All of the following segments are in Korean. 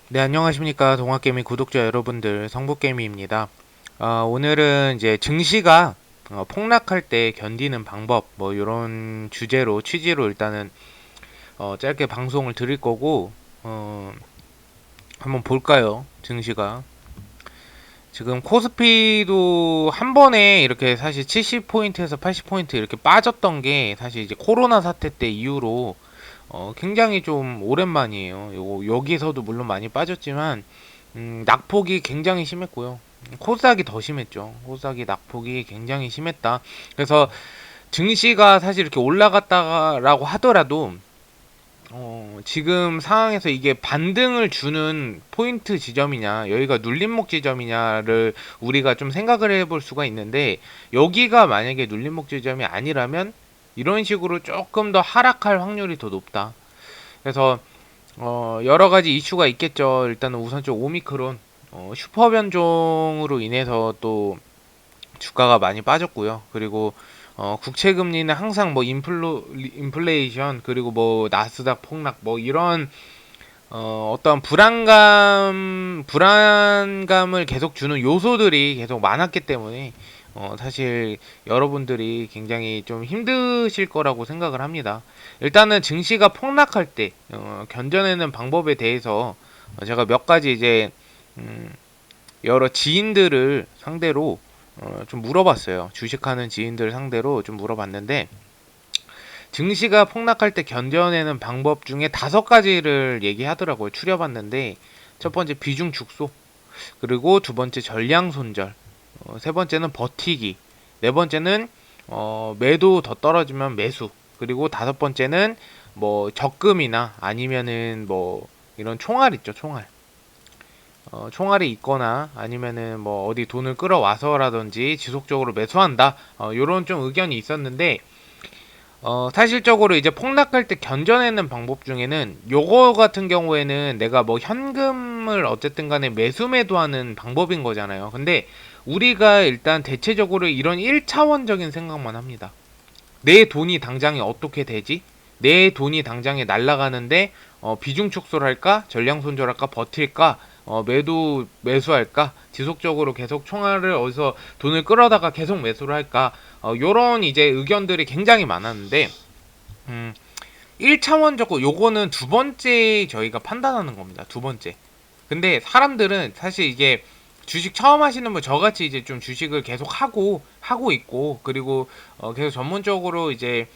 네, 안녕하십니까. 동학개미 구독자 여러분들, 성북개미입니다. 오늘은 이제 증시가 폭락할 때 견디는 방법, 뭐, 이런 주제로, 취지로 일단은 짧게 방송을 드릴 거고, 한번 볼까요? 증시가. 지금 코스피도 한 번에 이렇게 사실 70포인트에서 80포인트 이렇게 빠졌던 게 사실 이제 코로나 사태 때 이후로 굉장히 좀 오랜만이에요. 여기서도 물론 많이 빠졌지만, 낙폭이 굉장히 심했고요. 코스닥이 더 심했죠. 코스닥이 낙폭이 굉장히 심했다. 그래서 증시가 사실 이렇게 올라갔다라고 하더라도, 지금 상황에서 이게 반등을 주는 포인트 지점이냐, 여기가 눌림목 지점이냐를 우리가 좀 생각을 해볼 수가 있는데, 여기가 만약에 눌림목 지점이 아니라면, 이런 식으로 조금 더 하락할 확률이 더 높다. 그래서 여러 가지 이슈가 있겠죠. 일단은 우선적 오미크론 슈퍼 변종으로 인해서 또 주가가 많이 빠졌고요. 그리고 국채 금리는 항상 뭐 인플레이션 그리고 뭐 나스닥 폭락 뭐 이런 어떤 불안감을 계속 주는 요소들이 계속 많았기 때문에 사실 여러분들이 굉장히 좀 힘드실 거라고 생각을 합니다. 일단은 증시가 폭락할 때 견뎌내는 방법에 대해서 제가 몇 가지 이제 음, 여러 지인들을 상대로 좀 물어봤어요. 주식하는 지인들 상대로 좀 물어봤는데 증시가 폭락할 때 견뎌내는 방법 중에 5가지를 얘기하더라고요. 추려봤는데 첫 번째 비중 축소, 그리고 두 번째 전량 손절, 세 번째는 버티기, 네 번째는 매도 더 떨어지면 매수, 그리고 다섯 번째는 뭐 적금이나 아니면은 뭐 이런 총알 있죠, 총알. 총알이 있거나 아니면은 뭐 어디 돈을 끌어와서라든지 지속적으로 매수한다. 요런 좀 의견이 있었는데 사실적으로 이제 폭락할 때 견뎌내는 방법 중에는 요거 같은 경우에는 내가 뭐 현금을 어쨌든 간에 매수 매도하는 방법인 거잖아요. 근데 우리가 일단 대체적으로 이런 1차원적인 생각만 합니다. 내 돈이 당장에 어떻게 되지? 내 돈이 당장에 날아가는데 비중 축소를 할까? 전량 손절할까? 버틸까? 매수할까? 지속적으로 계속 총알을 어디서 돈을 끌어다가 계속 매수를 할까? 요런 이제 의견들이 굉장히 많았는데, 음, 1차원적으로 요거는 두 번째 저희가 판단하는 겁니다. 두 번째. 근데 사람들은 사실 이게 주식 처음 하시는 분 저같이 이제 좀 주식을 계속 하고 있고 그리고 계속 전문적으로 이제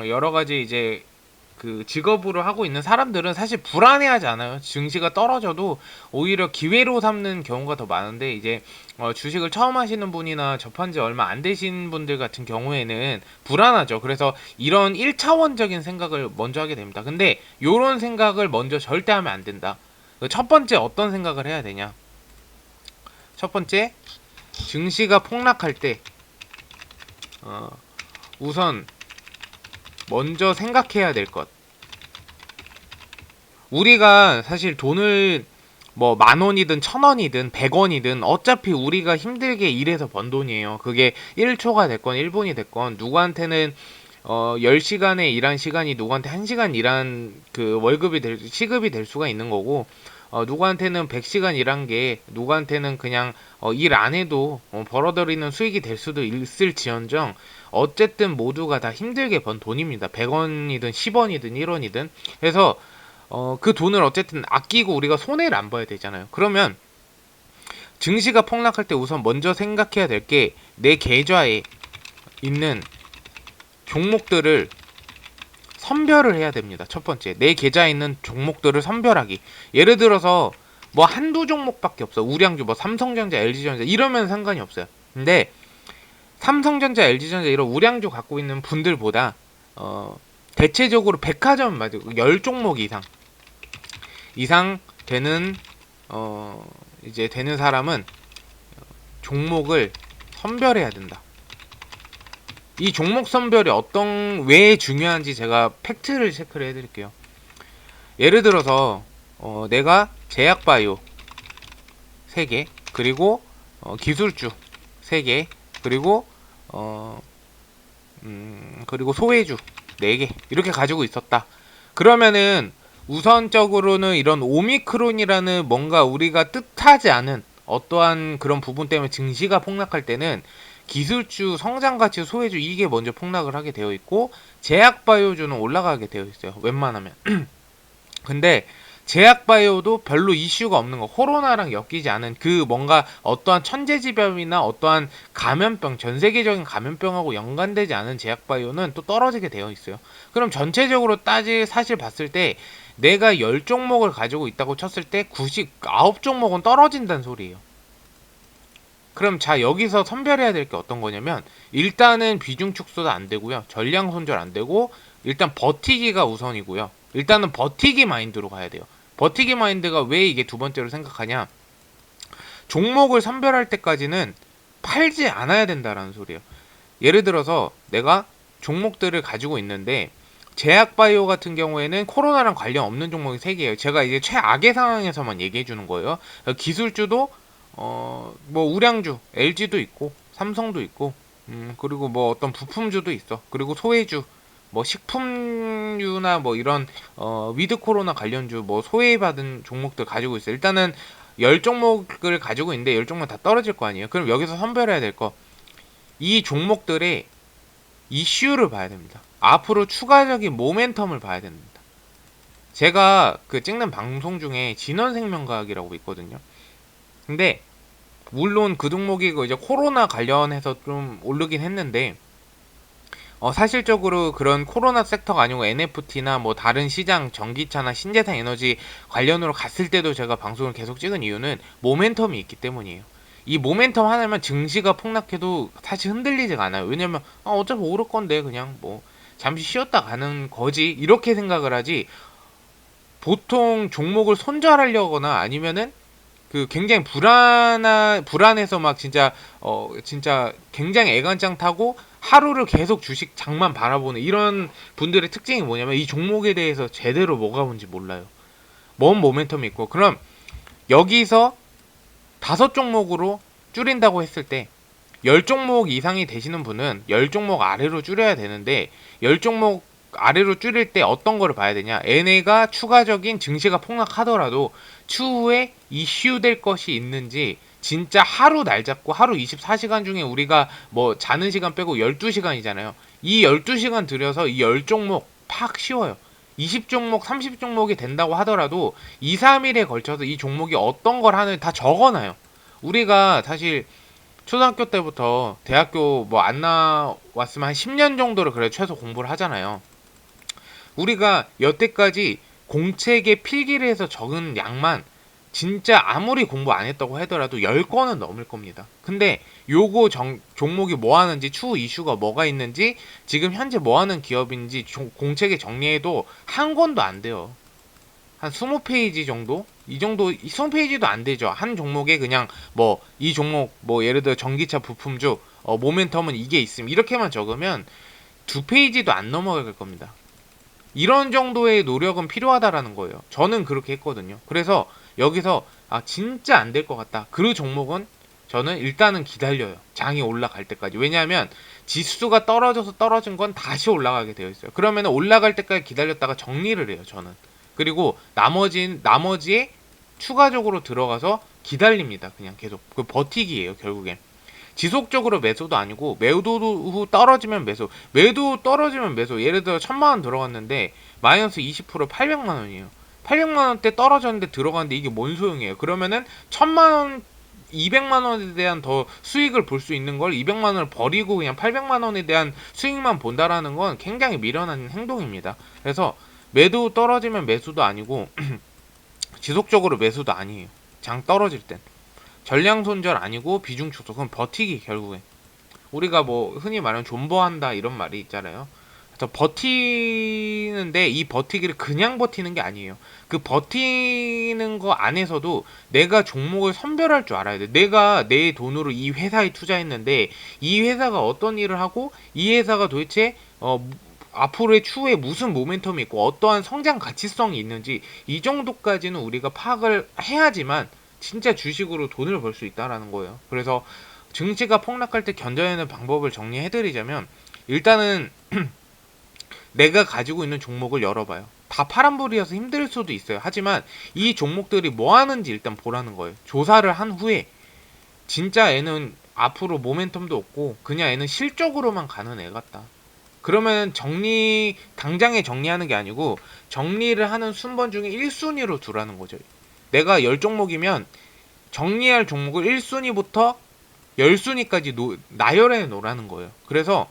여러 가지 이제 그 직업으로 하고 있는 사람들은 사실 불안해하지 않아요. 증시가 떨어져도 오히려 기회로 삼는 경우가 더 많은데 이제 주식을 처음 하시는 분이나 접한 지 얼마 안 되신 분들 같은 경우에는 불안하죠. 그래서 이런 1차원적인 생각을 먼저 하게 됩니다. 근데 이런 생각을 먼저 절대 하면 안 된다. 첫 번째 어떤 생각을 해야 되냐? 첫 번째, 증시가 폭락할 때 어, 우선 먼저 생각해야 될 것. 우리가 사실 돈을 뭐 만 원이든 천 원이든 백 원이든 어차피 우리가 힘들게 일해서 번 돈이에요. 그게 1초가 됐건 1분이 됐건 누구한테는 10시간의 일한 시간이 누구한테 1시간 일한 그 시급이 될 수가 있는 거고 누구한테는 100시간 일한 게 누구한테는 그냥 일 안 해도 벌어들이는 수익이 될 수도 있을지언정 어쨌든 모두가 다 힘들게 번 돈입니다. 100원이든 10원이든 1원이든. 그래서 그 돈을 어쨌든 아끼고 우리가 손해를 안 봐야 되잖아요. 그러면 증시가 폭락할 때 우선 먼저 생각해야 될 게 내 계좌에 있는 종목들을 선별을 해야 됩니다. 첫 번째, 내 계좌에 있는 종목들을 선별하기. 예를 들어서 뭐 한두 종목밖에 없어. 우량주, 뭐 삼성전자, LG전자 이러면 상관이 없어요. 근데 삼성전자, LG전자 이런 우량주 갖고 있는 분들보다 대체적으로 백화점 맞아요. 10종목 이상 되는 이제 되는 사람은 종목을 선별해야 된다. 이 종목 선별이 왜 중요한지 제가 팩트를 체크를 해드릴게요. 예를 들어서 내가 제약바이오 3개 그리고 기술주 3개 그리고 어, 그리고 소외주 4개 이렇게 가지고 있었다. 그러면은 우선적으로는 이런 오미크론이라는 뭔가 우리가 뜻하지 않은 어떠한 그런 부분 때문에 증시가 폭락할 때는 기술주, 성장가치, 소외주 이게 먼저 폭락을 하게 되어 있고 제약바이오주는 올라가게 되어 있어요. 웬만하면. 근데 제약바이오도 별로 이슈가 없는 거, 코로나랑 엮이지 않은 그 뭔가 어떠한 천재지변이나 어떠한 감염병, 전 세계적인 감염병하고 연관되지 않은 제약바이오는 또 떨어지게 되어 있어요. 그럼 전체적으로 사실 봤을 때 내가 10종목을 가지고 있다고 쳤을 때 99종목은 떨어진다는 소리예요. 그럼 자, 여기서 선별해야 될 게 어떤 거냐면 일단은 비중 축소도 안 되고요. 전량 손절 안 되고 일단 버티기가 우선이고요. 일단은 버티기 마인드로 가야 돼요. 버티기 마인드가 왜 이게 두 번째로 생각하냐? 종목을 선별할 때까지는 팔지 않아야 된다라는 소리예요. 예를 들어서 내가 종목들을 가지고 있는데 제약바이오 같은 경우에는 코로나랑 관련 없는 종목이 3개예요. 제가 이제 최악의 상황에서만 얘기해 주는 거예요. 기술주도 뭐 우량주, LG도 있고 삼성도 있고 그리고 뭐 어떤 부품주도 있어. 그리고 소외주, 뭐 식품유나 뭐 이런 위드 코로나 관련주 뭐 소외받은 종목들 가지고 있어요. 일단은 10종목을 가지고 있는데 10종목 다 떨어질 거 아니에요. 그럼 여기서 선별해야 될 거, 이 종목들의 이슈를 봐야 됩니다. 앞으로 추가적인 모멘텀을 봐야 됩니다. 제가 그 찍는 방송 중에 진원생명과학이라고 있거든요. 근데 물론 그 종목이 이제 코로나 관련해서 좀 오르긴 했는데 사실적으로 그런 코로나 섹터가 아니고 NFT나 뭐 다른 시장, 전기차나 신재생 에너지 관련으로 갔을 때도 제가 방송을 계속 찍은 이유는 모멘텀이 있기 때문이에요. 이 모멘텀 하나면 증시가 폭락해도 사실 흔들리지가 않아요. 왜냐면 어차피 오를 건데 그냥 뭐 잠시 쉬었다 가는 거지 이렇게 생각을 하지, 보통 종목을 손절하려거나 아니면은 그 굉장히 불안해서 막 진짜 굉장히 애간장 타고 하루를 계속 주식 장만 바라보는 이런 분들의 특징이 뭐냐면 이 종목에 대해서 제대로 뭐가 뭔지 몰라요. 뭔 모멘텀이 있고. 그럼 여기서 5종목으로 줄인다고 했을 때 10종목 이상이 되시는 분은 10종목 아래로 줄여야 되는데 10종목 아래로 줄일 때 어떤 거를 봐야 되냐? 얘네가 추가적인 증시가 폭락하더라도 추후에 이슈될 것이 있는지, 진짜 하루 날 잡고 하루 24시간 중에 우리가 뭐 자는 시간 빼고 12시간이잖아요. 이 12시간 들여서 이 10종목 팍 씌워요. 20종목, 30종목이 된다고 하더라도 2, 3일에 걸쳐서 이 종목이 어떤 걸 하는지 다 적어놔요. 우리가 사실 초등학교 때부터 대학교 뭐 안 나왔으면 한 10년 정도를 그래 최소 공부를 하잖아요. 우리가 여태까지 공책에 필기를 해서 적은 양만 진짜 아무리 공부 안 했다고 하더라도 10건은 넘을 겁니다. 근데 요거 종목이 뭐 하는지, 추후 이슈가 뭐가 있는지, 지금 현재 뭐 하는 기업인지 공책에 정리해도 한 권도 안 돼요. 한 20페이지 정도? 이 정도, 20페이지도 안 되죠. 한 종목에 그냥 뭐 이 종목 뭐 예를 들어 전기차 부품주 모멘텀은 이게 있음 이렇게만 적으면 2페이지도 안 넘어갈 겁니다. 이런 정도의 노력은 필요하다라는 거예요. 저는 그렇게 했거든요. 그래서 여기서 진짜 안 될 것 같다. 그 종목은 저는 일단은 기다려요. 장이 올라갈 때까지. 왜냐하면 지수가 떨어진 건 다시 올라가게 되어 있어요. 그러면 올라갈 때까지 기다렸다가 정리를 해요. 저는. 그리고 나머지에 추가적으로 들어가서 기다립니다. 그냥 계속. 그 버티기예요. 결국엔. 지속적으로 매수도 아니고 매도 떨어지면 매수. 예를 들어 1000만원 들어갔는데 마이너스 20% 800만원이에요. 800만원대 떨어졌는데 들어갔는데 이게 뭔 소용이에요. 그러면은 1000만원 200만원에 대한 더 수익을 볼 수 있는 걸 200만원을 버리고 그냥 800만원에 대한 수익만 본다라는 건 굉장히 미련한 행동입니다. 그래서 매도 떨어지면 매수도 아니고 지속적으로 매수도 아니에요. 장 떨어질 땐 전량 손절 아니고 비중 축소. 그럼 버티기. 결국에 우리가 뭐 흔히 말하는 존버한다 이런 말이 있잖아요. 그래서 버티는데 이 버티기를 그냥 버티는 게 아니에요. 그 버티는 거 안에서도 내가 종목을 선별할 줄 알아야 돼. 내가 내 돈으로 이 회사에 투자했는데 이 회사가 어떤 일을 하고 이 회사가 도대체 앞으로의 추후에 무슨 모멘텀이 있고 어떠한 성장 가치성이 있는지 이 정도까지는 우리가 파악을 해야지만 진짜 주식으로 돈을 벌 수 있다라는 거예요. 그래서 증시가 폭락할 때 견뎌내는 방법을 정리해드리자면 일단은 내가 가지고 있는 종목을 열어봐요. 다 파란불이어서 힘들 수도 있어요. 하지만 이 종목들이 뭐 하는지 일단 보라는 거예요. 조사를 한 후에 진짜 애는 앞으로 모멘텀도 없고 그냥 애는 실적으로만 가는 애 같다. 그러면 당장에 정리하는 게 아니고 정리를 하는 순번 중에 1순위로 두라는 거죠. 내가 10종목이면 정리할 종목을 1순위부터 10순위까지 나열해 놓으라는 거예요. 그래서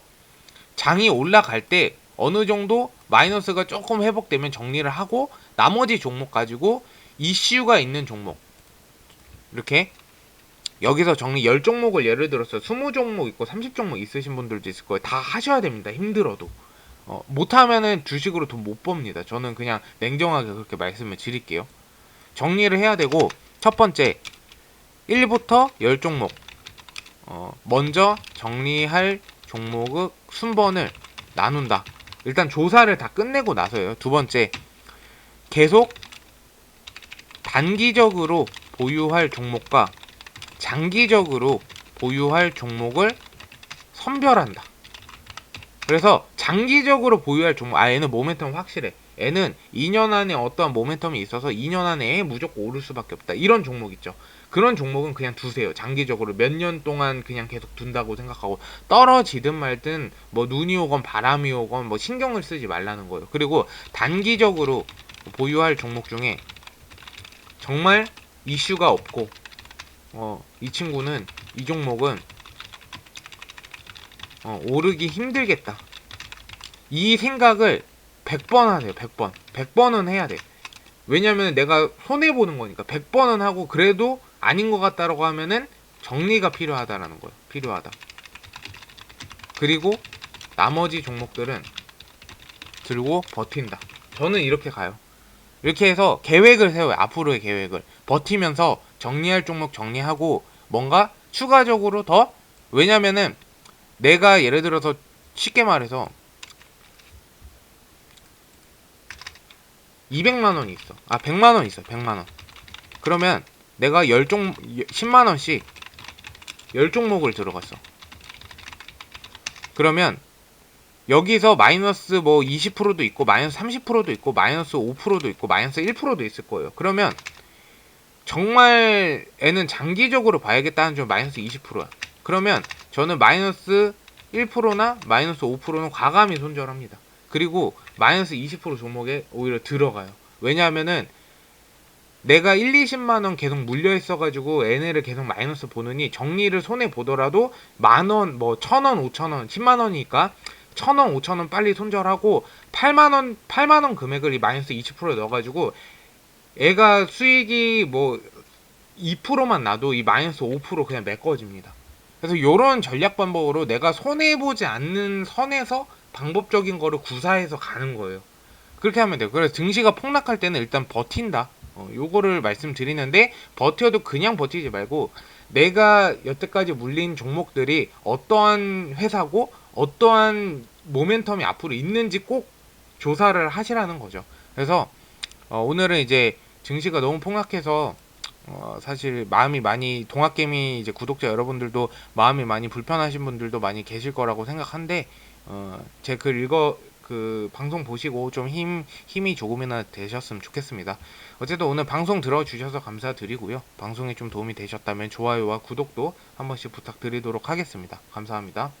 장이 올라갈 때 어느 정도 마이너스가 조금 회복되면 정리를 하고 나머지 종목 가지고 이슈가 있는 종목 이렇게 여기서 정리 10종목을 예를 들어서 20종목 있고 30종목 있으신 분들도 있을 거예요. 다 하셔야 됩니다. 힘들어도. 못하면은 주식으로 돈 못 법니다. 저는 그냥 냉정하게 그렇게 말씀을 드릴게요. 정리를 해야 되고 첫 번째 1부터 10종목 먼저 정리할 종목의 순번을 나눈다. 일단 조사를 다 끝내고 나서요. 두 번째 계속 단기적으로 보유할 종목과 장기적으로 보유할 종목을 선별한다. 그래서 장기적으로 보유할 종목, 얘는 모멘텀 확실해. 얘는 2년 안에 어떠한 모멘텀이 있어서 2년 안에 무조건 오를 수밖에 없다. 이런 종목 있죠. 그런 종목은 그냥 두세요. 장기적으로 몇 년 동안 그냥 계속 둔다고 생각하고 떨어지든 말든 뭐 눈이 오건 바람이 오건 뭐 신경을 쓰지 말라는 거예요. 그리고 단기적으로 보유할 종목 중에 정말 이슈가 없고 이 친구는 이 종목은 오르기 힘들겠다. 이 생각을 100번 하세요. 100번. 100번은 해야 돼. 왜냐면 내가 손해보는 거니까 100번은 하고 그래도 아닌 것 같다라고 하면은 정리가 필요하다라는 거예요. 필요하다. 그리고 나머지 종목들은 들고 버틴다. 저는 이렇게 가요. 이렇게 해서 계획을 세워요. 앞으로의 계획을. 버티면서 정리할 종목 정리하고 뭔가 추가적으로 더 왜냐면은 내가 예를 들어서 쉽게 말해서 200만원이 있어. 100만원 있어. 100만원. 그러면 내가 10만원씩 10종목을 들어갔어. 그러면 여기서 마이너스 뭐 20%도 있고 마이너스 30%도 있고 마이너스 5%도 있고 마이너스 1%도 있을 거예요. 그러면 정말 애는 장기적으로 봐야겠다는 점 마이너스 20%야. 그러면 저는 마이너스 1%나 마이너스 5%는 과감히 손절합니다. 그리고 마이너스 20% 종목에 오히려 들어가요. 왜냐하면은 내가 1, 20만원 계속 물려 있어가지고 얘네를 계속 마이너스 보느니 정리를 손해 보더라도 만원, 뭐 1,000원, 5,000원, 10만원이니까 1,000원, 5,000원 빨리 손절하고 8만원 금액을 이 마이너스 20%에 넣어가지고 애가 수익이 뭐 2%만 나도 이 마이너스 5% 그냥 메꿔집니다. 그래서 요런 전략 방법으로 내가 손해보지 않는 선에서 방법적인 거를 구사해서 가는 거예요. 그렇게 하면 돼요. 그래서 증시가 폭락할 때는 일단 버틴다. 요거를 말씀드리는데 버텨도 그냥 버티지 말고 내가 여태까지 물린 종목들이 어떠한 회사고 어떠한 모멘텀이 앞으로 있는지 꼭 조사를 하시라는 거죠. 그래서 오늘은 이제 증시가 너무 폭락해서 사실 마음이 많이 동학개미 이제 구독자 여러분들도 마음이 많이 불편하신 분들도 많이 계실 거라고 생각한데 제 글 그 방송 보시고 좀 힘이 조금이나 되셨으면 좋겠습니다. 어쨌든 오늘 방송 들어주셔서 감사드리고요. 방송에 좀 도움이 되셨다면 좋아요와 구독도 한 번씩 부탁드리도록 하겠습니다. 감사합니다.